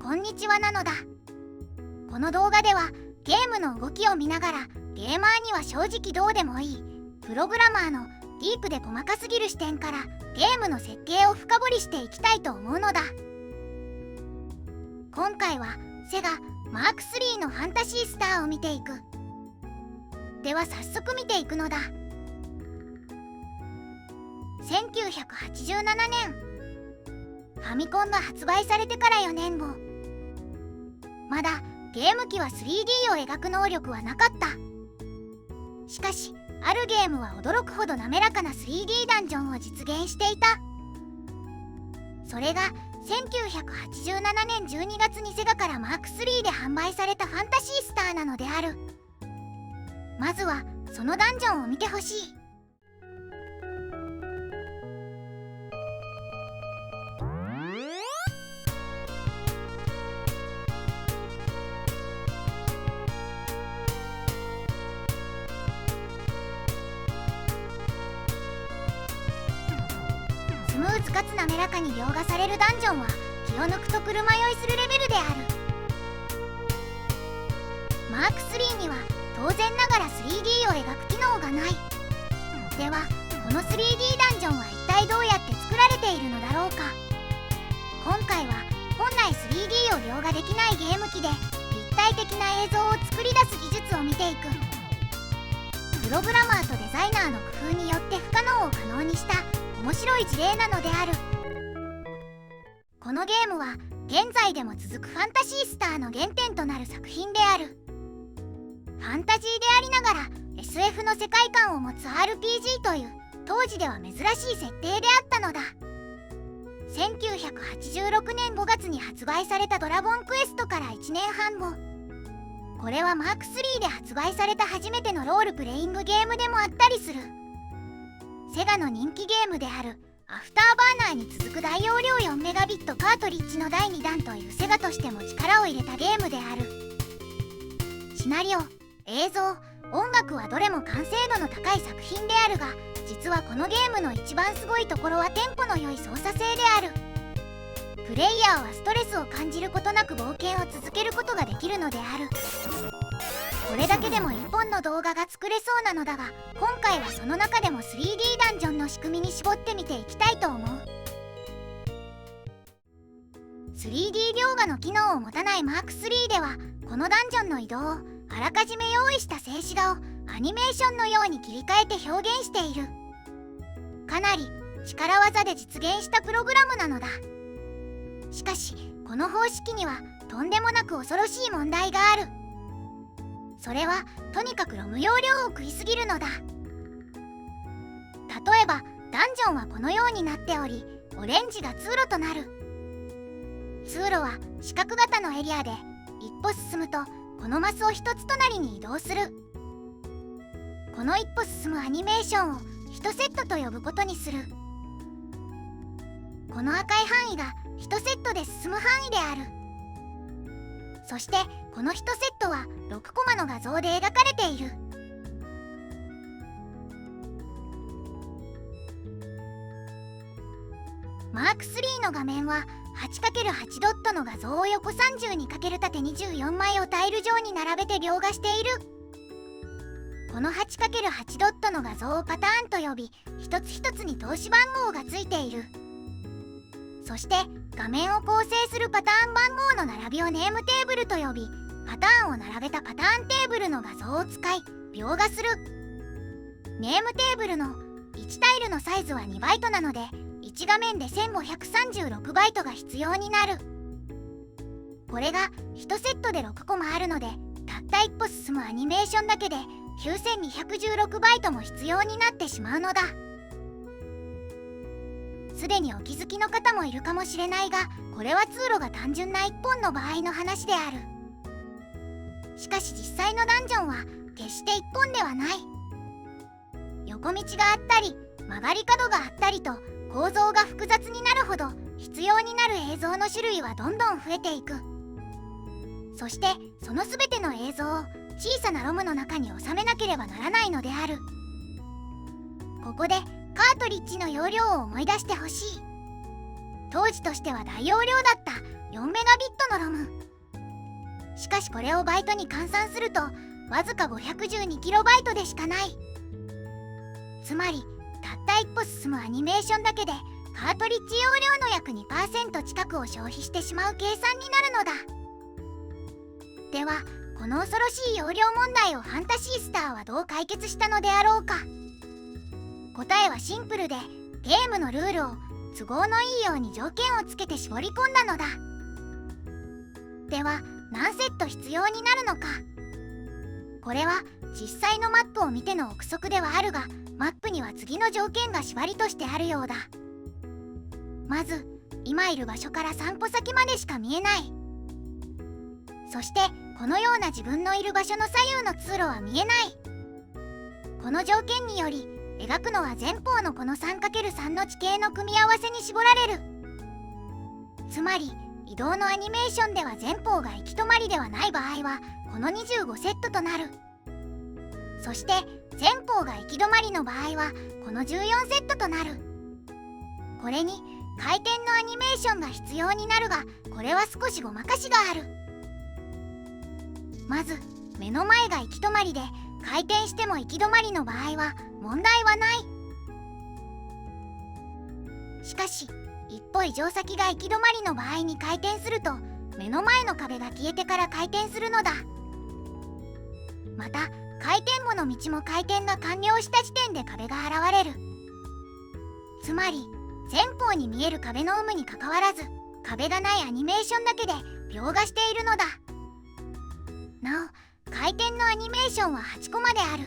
こんにちはなのだ。この動画ではゲームの動きを見ながらゲーマーには正直どうでもいいプログラマーのディープで細かすぎる視点からゲームの設計を深掘りしていきたいと思うのだ。今回はセガマーク3のファンタシースターを見ていく。では早速見ていくのだ。1987年、ファミコンが発売されてから4年後。まだゲーム機は 3D を描く能力はなかった。しかしあるゲームは驚くほど滑らかな 3D ダンジョンを実現していた。それが1987年12月にセガからマーク3で販売されたファンタシースターなのである。まずはそのダンジョンを見てほしい。スムーズかつ滑らかに描画されるダンジョンは気を抜くと車酔いするレベルである。マーク3には当然ながら 3D を描く機能がない。ではこの 3D ダンジョンは一体どうやって作られているのだろうか。今回は本来 3D を描画できないゲーム機で立体的な映像を作り出す技術を見ていく。プログラマーとデザイナーの工夫によって不可能を可能にした面白い事例なのである。このゲームは現在でも続くファンタシースターの原点となる作品である。ファンタジーでありながら SF の世界観を持つ RPG という当時では珍しい設定であったのだ。1986年5月に発売されたドラゴンクエストから1年半後、これはマーク3で発売された初めてのロールプレイングゲームでもあったりする。セガの人気ゲームであるアフターバーナーに続く大容量 4Mbit カートリッジの第2弾というセガとしても力を入れたゲームである。シナリオ、映像、音楽はどれも完成度の高い作品であるが、実はこのゲームの一番すごいところはテンポの良い操作性である。プレイヤーはストレスを感じることなく冒険を続けることができるのである。これだけでも1本の動画が作れそうなのだが、今回はその中でも 3D ダンジョンの仕組みに絞ってみていきたいと思う。 3D 描画の機能を持たないマーク3ではこのダンジョンの移動をあらかじめ用意した静止画をアニメーションのように切り替えて表現している。かなり力技で実現したプログラムなのだ。しかしこの方式にはとんでもなく恐ろしい問題がある。それはとにかくロム容量を食いすぎるのだ。例えばダンジョンはこのようになっており、オレンジが通路となる。通路は四角型のエリアで一歩進むとこのマスを一つ隣に移動する。この一歩進むアニメーションを1セットと呼ぶことにする。この赤い範囲が1セットで進む範囲である。そしてこの1セットは6コマの画像で描かれている。マーク3の画面は 8×8 ドットの画像を横32×縦24枚をタイル状に並べて描画している。この 8×8 ドットの画像をパターンと呼び、一つ一つに通し番号がついている。そして画面を構成するパターン番号の並びをネームテーブルと呼び、パターンを並べたパターンテーブルの画像を使い描画する。ネームテーブルの1タイルのサイズは2バイトなので1画面で1536バイトが必要になる。これが1セットで6コマあるので、たった一歩進むアニメーションだけで9216バイトも必要になってしまうのだ。すでにお気づきの方もいるかもしれないが、これは通路が単純な1本の場合の話である。しかし実際のダンジョンは決して1本ではない。横道があったり曲がり角があったりと構造が複雑になるほど必要になる映像の種類はどんどん増えていく。そしてその全ての映像を小さなロムの中に収めなければならないのである。ここでカートリッジの容量を思い出してほしい。当時としては大容量だった4メガビットのロム。しかしこれをバイトに換算するとわずか 512KB でしかない。つまりたった一歩進むアニメーションだけでカートリッジ容量の約 2% 近くを消費してしまう計算になるのだ。ではこの恐ろしい容量問題をファンタシースターはどう解決したのであろうか。答えはシンプルで、ゲームのルールを都合のいいように条件をつけて絞り込んだのだ。では何セット必要になるのか。これは実際のマップを見ての憶測ではあるが、マップには次の条件が縛りとしてあるようだ。まず今いる場所から3歩先までしか見えない。そしてこのような自分のいる場所の左右の通路は見えない。この条件により描くのは前方のこの 3×3 の地形の組み合わせに絞られる。つまり移動のアニメーションでは前方が行き止まりではない場合はこの25セットとなる。そして前方が行き止まりの場合はこの14セットとなる。これに回転のアニメーションが必要になるが、これは少しごまかしがある。まず目の前が行き止まりで回転しても行き止まりの場合は問題はない。しかし一歩以上先が行き止まりの場合に回転すると目の前の壁が消えてから回転するのだ。また回転後の道も回転が完了した時点で壁が現れる。つまり前方に見える壁の有無にかかわらず壁がないアニメーションだけで描画しているのだ。なお回転のアニメーションは8個まである。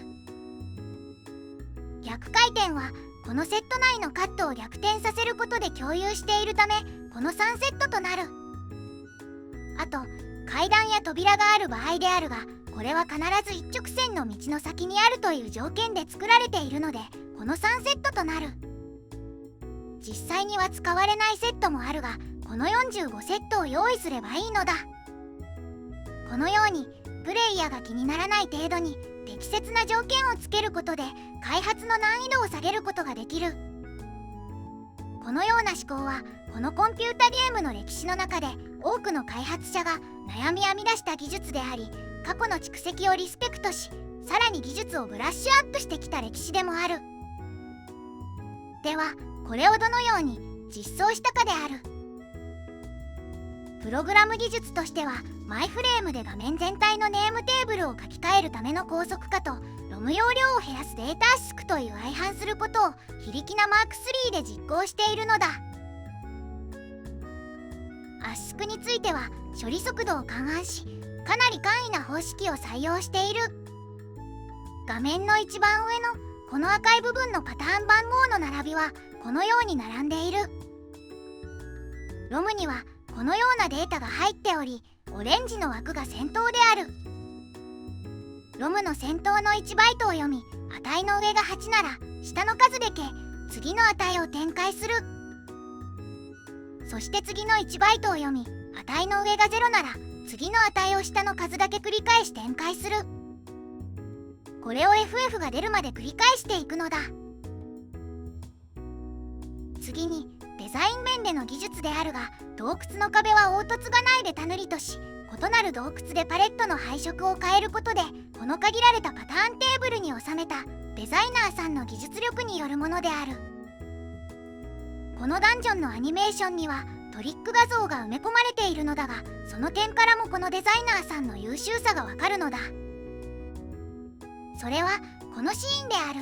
逆回転はこのセット内のカットを逆転させることで共有しているためこの3セットとなる。あと階段や扉がある場合であるが、これは必ず一直線の道の先にあるという条件で作られているのでこの3セットとなる。実際には使われないセットもあるが、この45セットを用意すればいいのだ。このようにプレイヤーが気にならない程度に適切な条件をつけることで開発の難易度を下げることができる。このような思考はこのコンピュータゲームの歴史の中で多くの開発者が悩み編み出した技術であり、過去の蓄積をリスペクトしさらに技術をブラッシュアップしてきた歴史でもある。ではこれをどのように実装したかである。プログラム技術としてはマイフレームで画面全体のネームテーブルを書き換えるための高速化とロム容量を減らすデータ圧縮という相反することを非力な Mark3 で実行しているのだ。圧縮については処理速度を勘案しかなり簡易な方式を採用している。画面の一番上のこの赤い部分のパターン番号の並びはこのように並んでいる。ロムにはこのようなデータが入っており、オレンジの枠が先頭である。ロムの先頭の1バイトを読み、値の上が8なら下の数で消え次の値を展開する。そして次の1バイトを読み、値の上が0なら次の値を下の数だけ繰り返し展開する。これを FF が出るまで繰り返していくのだ。次にデザイン面での技術であるが、洞窟の壁は凹凸がないベタ塗りとし、異なる洞窟でパレットの配色を変えることでこの限られたパターンテーブルに収めたデザイナーさんの技術力によるものである。このダンジョンのアニメーションにはトリック画像が埋め込まれているのだが、その点からもこのデザイナーさんの優秀さがわかるのだ。それはこのシーンである。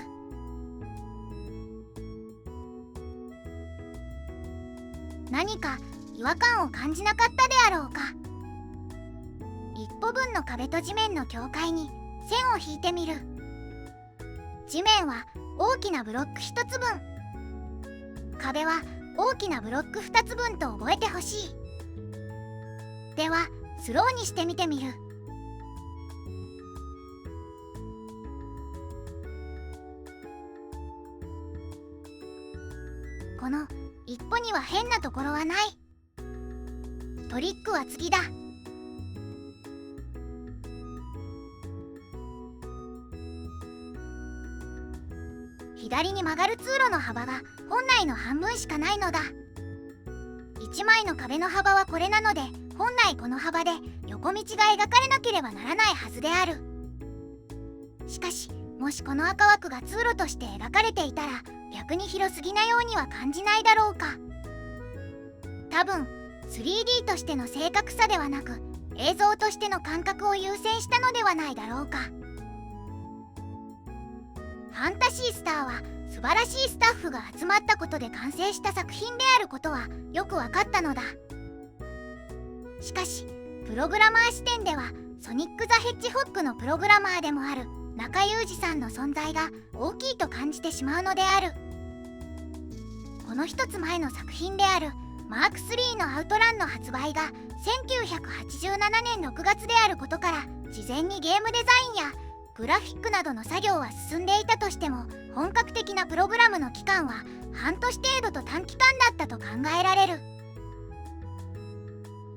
何か違和感を感じなかったであろうか。一歩分の壁と地面の境界に線を引いてみる。地面は大きなブロック1つ分、壁は大きなブロック2つ分と覚えてほしい。ではスローにしてみてみる。この一歩には変なところはない。トリックは次だ。左に曲がる通路の幅が本来の半分しかないのだ。1枚の壁の幅はこれなので、本来この幅で横道が描かれなければならないはずである。しかし、もしこの赤枠が通路として描かれていたら、逆に広すぎなようには感じないだろうか。多分 3D としての正確さではなく、映像としての感覚を優先したのではないだろうか。ファンタシースターは素晴らしいスタッフが集まったことで完成した作品であることはよく分かったのだ。しかしプログラマー視点では、ソニック・ザ・ヘッジホッグのプログラマーでもある中裕二さんの存在が大きいと感じてしまうのである。この一つ前の作品であるマーク3のアウトランの発売が1987年6月であることから、事前にゲームデザインやグラフィックなどの作業は進んでいたとしても、本格的なプログラムの期間は半年程度と短期間だったと考えられる。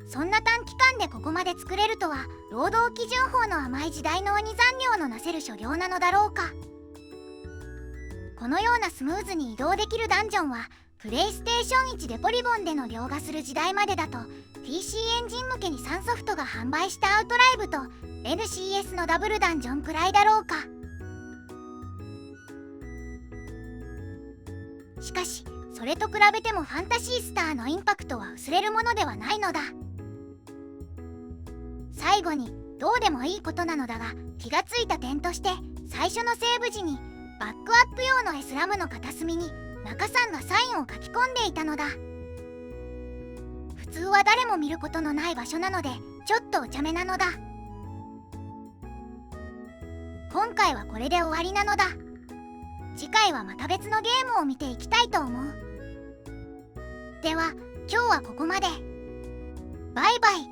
そんな短期間でここまで作れるとは、労働基準法の甘い時代の鬼残業のなせる所業なのだろうか。このようなスムーズに移動できるダンジョンは、プレイステーション1でポリゴンでの描画する時代までだと PC エンジン向けに3ソフトが販売したアウトライブと NCS のダブルダンジョンくらいだろうか。しかしそれと比べてもファンタシースターのインパクトは薄れるものではないのだ。最後にどうでもいいことなのだが、気がついた点として、最初のセーブ時にバックアップ用の S ラムの片隅に中さんがサインを書き込んでいたのだ。普通は誰も見ることのない場所なので、ちょっとお茶目なのだ。今回はこれで終わりなのだ。次回はまた別のゲームを見ていきたいと思う。では今日はここまで。バイバイ。